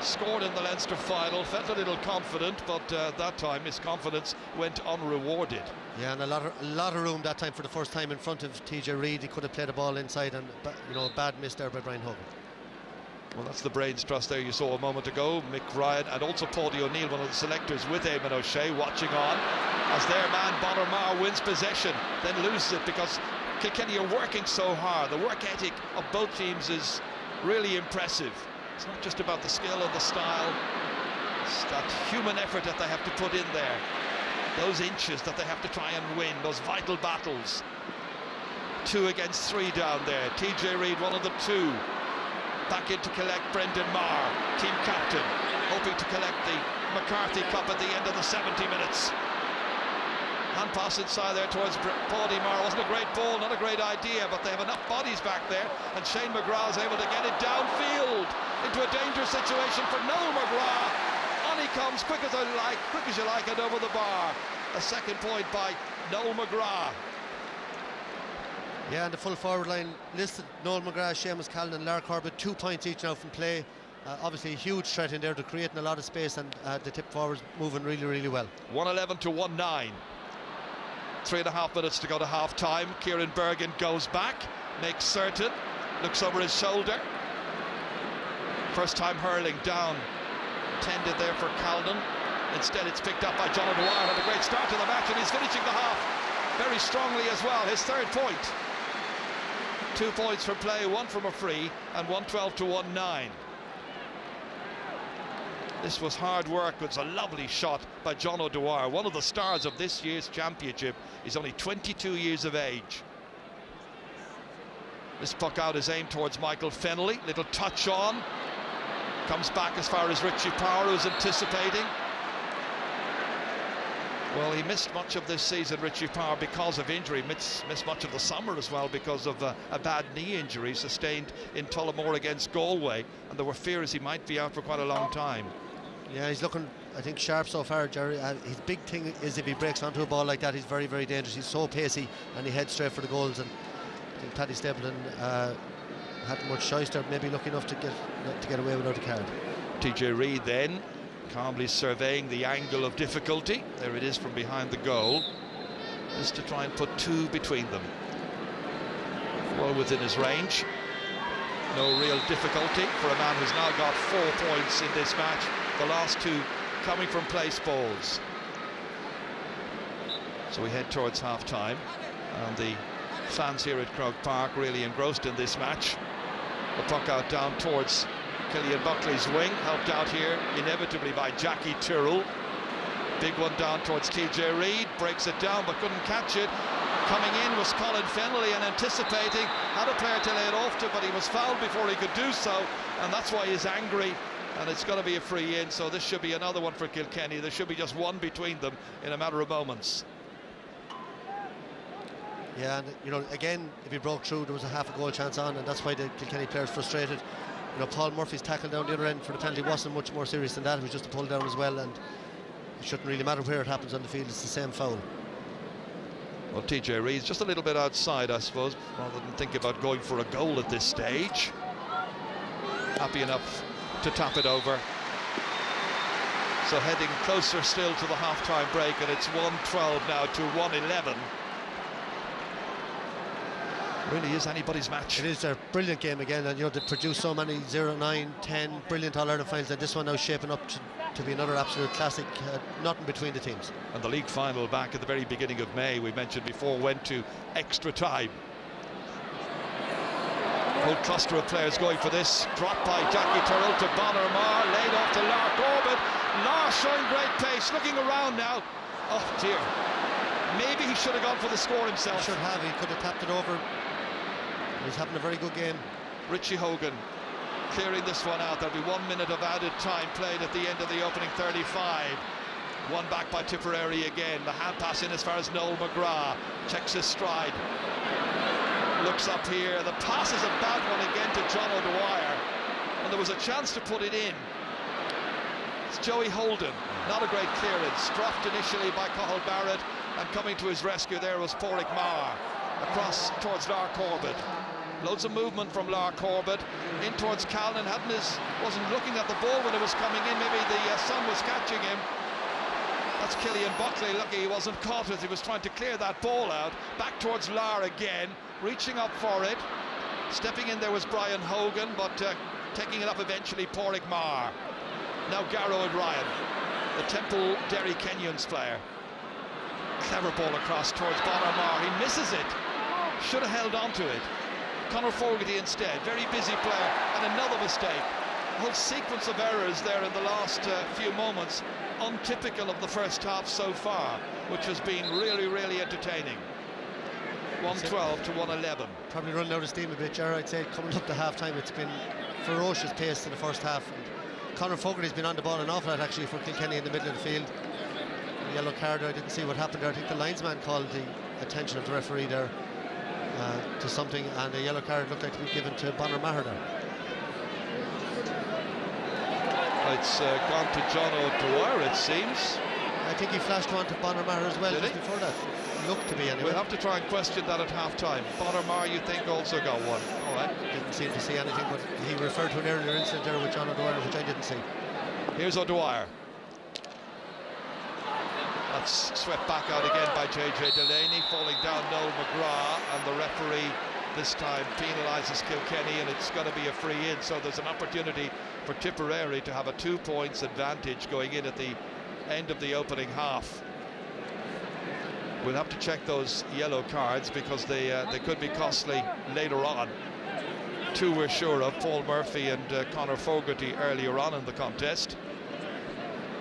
scored in the Leinster final, felt a little confident, but that time his confidence went unrewarded. Yeah, and a lot of room that time for the first time in front of TJ Reid. He could have played the ball inside, and bad miss there by Brian Hogan. Well, that's the brains trust there you saw a moment ago. Mick Ryan and also Paudie O'Neill, one of the selectors, with Eamon O'Shea, watching on as their man Bonner Maher wins possession, then loses it because Kilkenny are working so hard. The work ethic of both teams is really impressive. It's not just about the skill and the style, it's that human effort that they have to put in there, those inches that they have to try and win, those vital battles. 2 against 3 down there. TJ Reid, one of the 2, back in to collect Brendan Maher, team captain, hoping to collect the McCarthy Cup at the end of the 70 minutes. Hand pass inside there towards Paudie Maher. Wasn't a great ball, not a great idea, but they have enough bodies back there, and Shane McGrath is able to get it downfield into a dangerous situation for Noel McGrath. On he comes, quick as you like, and over the bar. A second point by Noel McGrath. Yeah, and the full forward line listed: Noel McGrath, Seamus Callan and Lark Corbett, 2 points each now from play. Obviously a huge threat in there. They're creating a lot of space, and the tip forwards moving really, really well. 111 to 1-9. 3.5 minutes to go to half time. Kieran Bergen goes back, makes certain, looks over his shoulder. First time hurling down, tended there for Calden. Instead it's picked up by John O'Dwyer. Had a great start to the match, and he's finishing the half very strongly as well. His 3rd point. 2 points from play, 1 from a free, and 112 to 1-9. This was hard work. It was a lovely shot by John O'Dwyer, one of the stars of this year's championship. He's only 22 years of age. This puck out is aimed towards Michael Fennelly. Little touch on. Comes back as far as Richie Power, who's anticipating. Well, he missed much of this season, Richie Power, because of injury. Missed much of the summer as well because of a bad knee injury sustained in Tullamore against Galway, and there were fears he might be out for quite a long time. Yeah, he's looking, I think, sharp so far, Jerry. His big thing is if he breaks onto a ball like that, he's very, very dangerous. He's so pacey, and he heads straight for the goals. And I think Paddy Stapleton hadn't much choice there, maybe lucky enough to get away without a card. TJ Reid then calmly surveying the angle of difficulty. There it is from behind the goal. Just to try and put 2 between them. Well within his range. No real difficulty for a man who's now got 4 points in this match. The last 2 coming from place balls. So we head towards half time, and the fans here at Croke Park really engrossed in this match. The puck out down towards Killian Buckley's wing, helped out here inevitably by Jackie Tyrrell. Big one down towards TJ Reid, breaks it down but couldn't catch it. Coming in was Colin Fennelly, and anticipating, had a player to lay it off to, but he was fouled before he could do so, and that's why he's angry, and it's going to be a free in. So this should be another one for Kilkenny. There should be just 1 between them in a matter of moments. Yeah, and again, if he broke through, there was a half a goal chance on, and that's why the Kilkenny players frustrated. Paul Murphy's tackle down the other end for the penalty wasn't much more serious than that. It was just a pull down as well, and it shouldn't really matter where it happens on the field. It's the same foul. Well, TJ Reid's just a little bit outside, I suppose, rather than think about going for a goal at this stage. Happy enough to tap it over. So heading closer still to the half-time break, and it's 112 now to 111. Really is anybody's match. It is a brilliant game again, and they produce so many 0, 9, 10 brilliant All-Ireland finals, and this one now shaping up to be another absolute classic. Nothing between the teams. And the league final back at the very beginning of May, we mentioned before, went to extra time. Whole cluster of players going for this. Dropped by Jackie Tyrrell to Bonner Maher, laid off to Lark Corbett. Lark showing great pace, looking around now. Oh dear, maybe he should have gone for the score himself. He should have, he could have tapped it over. He's having a very good game. Richie Hogan clearing this one out. There'll be 1 minute of added time played at the end of the opening 35. One back by Tipperary again. The hand pass in as far as Noel McGrath. Checks his stride. Looks up here. The pass is a bad one again to John O'Dwyer. And there was a chance to put it in. It's Joey Holden. Not a great clearance. Dropped initially by Cathal Barrett. And coming to his rescue there was Pádraig Maher. Across towards Lark Corbett. Loads of movement from Lar Corbett in towards Callan. Wasn't looking at the ball when it was coming in. Maybe the sun was catching him. That's Killian Buckley. Lucky he wasn't caught as he was trying to clear that ball out. Back towards Lar again, reaching up for it. Stepping in there was Brian Hogan, but taking it up eventually Pádraig Marr. Now Garrod Ryan, the Temple Derry Kenyans player. Clever ball across towards Bonner Marr. He misses it. Should have held on to it. Conor Fogarty instead. Very busy player, and another mistake. A whole sequence of errors there in the last few moments, untypical of the first half so far, which has been really, really entertaining. 112 to 111. Probably running out of steam a bit, Gerard. I'd say coming up to half-time, it's been ferocious pace in the first half. And Conor Fogarty's been on the ball an awful lot actually for Kilkenny in the middle of the field. The yellow card, I didn't see what happened there. I think the linesman called the attention of the referee there to something, and the yellow card looked like to be given to Bonner Maher there. It's gone to John O'Dwyer, it seems. I think he flashed one to Bonner Maher as well just before that. Looked to be anyway. We'll have to try and question that at half-time. Bonner Maher, you think, also got one. All right. Didn't seem to see anything, but he referred to an earlier incident there with John O'Dwyer, which I didn't see. Here's O'Dwyer. That's swept back out again by JJ Delaney, falling down Noel McGrath, and the referee this time penalises Kilkenny, and it's going to be a free in, so there's an opportunity for Tipperary to have a 2 points advantage going in at the end of the opening half. We'll have to check those yellow cards because they could be costly later on. Two we're sure of, Paul Murphy and Conor Fogarty earlier on in the contest.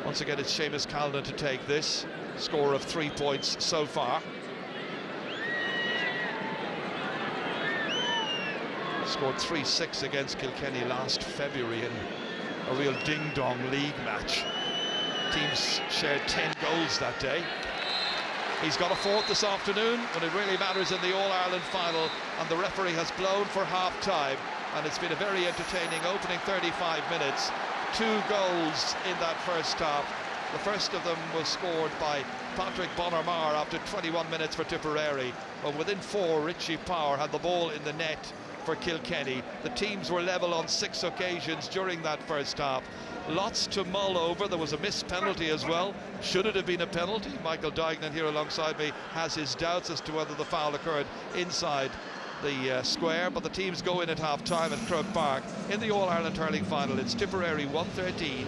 Once again, it's Seamus Callan to take this. Score of 3 points so far. Scored 3-6 against Kilkenny last February in a real ding-dong league match. Teams shared 10 goals that day. He's got a fourth this afternoon when it really matters in the All-Ireland final, and the referee has blown for half-time, and it's been a very entertaining opening 35 minutes. 2 goals in that first half. The first of them was scored by Patrick Bonner Maher after 21 minutes for Tipperary, but within 4 Richie Power had the ball in the net for Kilkenny. The teams were level on 6 occasions during that first half. Lots to mull over. There was a missed penalty as well. Should it have been a penalty? Michael Duignan here alongside me has his doubts as to whether the foul occurred inside the square, but the teams go in at half-time at Croke Park in the All-Ireland hurling final. It's Tipperary 113,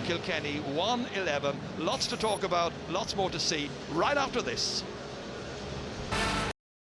Kilkenny 111. Lots to talk about, lots more to see right after this.